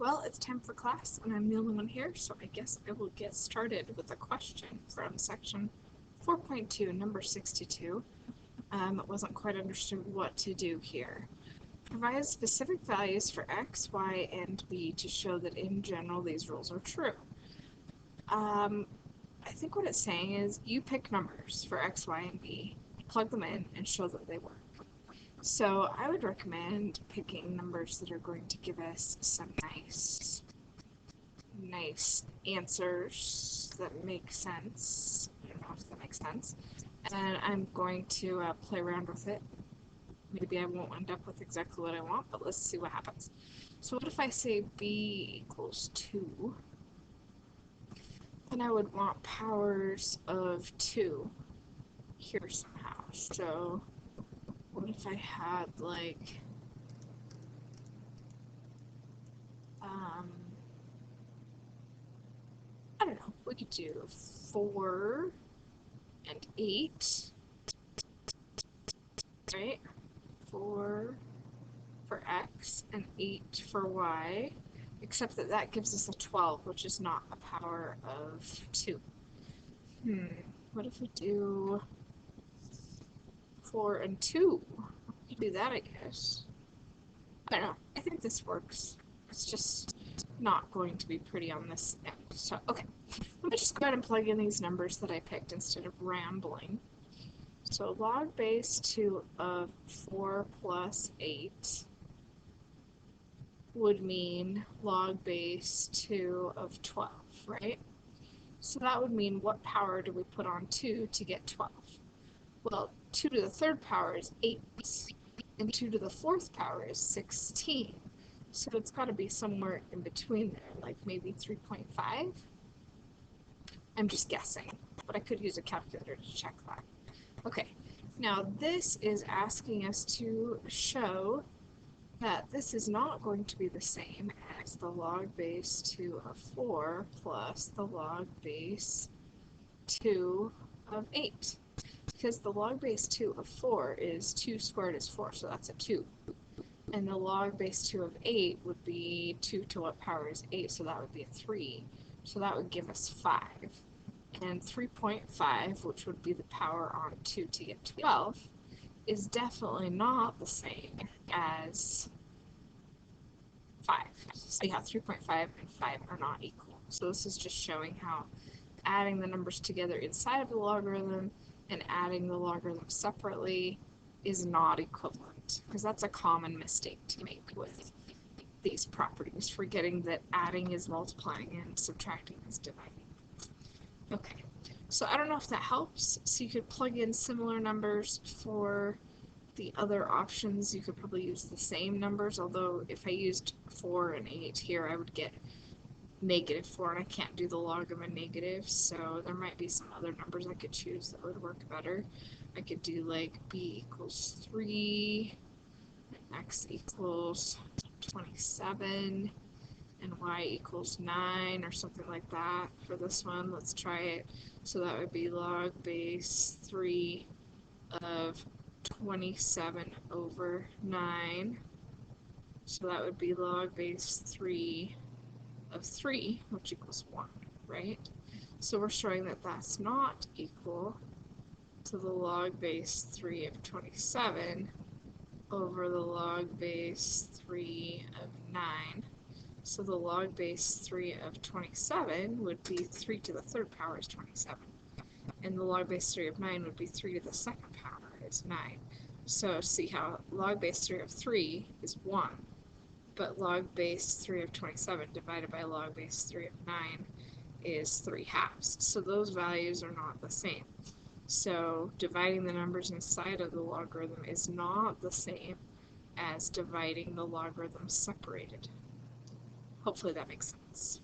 Well, it's time for class, and I'm the only one here, so I guess I will get started with a question from section 4.2, number 62. Wasn't quite understood what to do here. Provide specific values for x, y, and b to show that in general these rules are true. I think what it's saying is you pick numbers for x, y, and b, plug them in, and show that they work. So I would recommend picking numbers that are going to give us some nice answers that make sense. I don't know if that makes sense. And I'm going to play around with it. Maybe I won't end up with exactly what I want, but let's see what happens. So what if I say b equals 2? Then I would want powers of 2 here somehow. So what if I had like I don't know, we could do 4 and 8, right? 4 for x and 8 for y, except that that gives us a 12, which is not a power of 2. What if we do 4 and 2? We could do that, I guess. I don't know. I think this works. It's just not going to be pretty on this end. So, okay. Let me just go ahead and plug in these numbers that I picked instead of rambling. So log base 2 of 4 plus 8 would mean log base 2 of 12, right? So that would mean what power do we put on 2 to get 12? Well, 2 to the third power is 8, and 2 to the fourth power is 16. So it's got to be somewhere in between there, like maybe 3.5? I'm just guessing, but I could use a calculator to check that. Okay, now this is asking us to show that this is not going to be the same as the log base 2 of 4 plus the log base 2 of 8. Because the log base 2 of 4 is 2 squared is 4, so that's a 2. And the log base 2 of 8 would be 2 to what power is 8, so that would be a 3. So that would give us 5. And 3.5, which would be the power on 2 to get 12, is definitely not the same as 5. So yeah, 3.5 and 5 are not equal. So this is just showing how adding the numbers together inside of the logarithm and adding the logarithm separately is not equivalent, because that's a common mistake to make with these properties, forgetting that adding is multiplying and subtracting is dividing. Okay, so I don't know if that helps. So you could plug in similar numbers for the other options. You could probably use the same numbers, although if I used 4 and 8 here, I would get -4, and I can't do the log of a negative, so there might be some other numbers I could choose that would work better. I could do like b equals 3, and x equals 27, and y equals 9, or something like that for this one. Let's try it. So that would be log base 3 of 27 over 9. So that would be log base 3 of 3, which equals 1, right? So we're showing that that's not equal to the log base 3 of 27 over the log base 3 of 9. So the log base 3 of 27 would be 3 to the third power is 27. And the log base 3 of 9 would be 3 to the second power is 9. So see how log base 3 of 3 is 1, but log base 3 of 27 divided by log base 3 of 9 is 3/2. So those values are not the same. So dividing the numbers inside of the logarithm is not the same as dividing the logarithm separated. Hopefully that makes sense.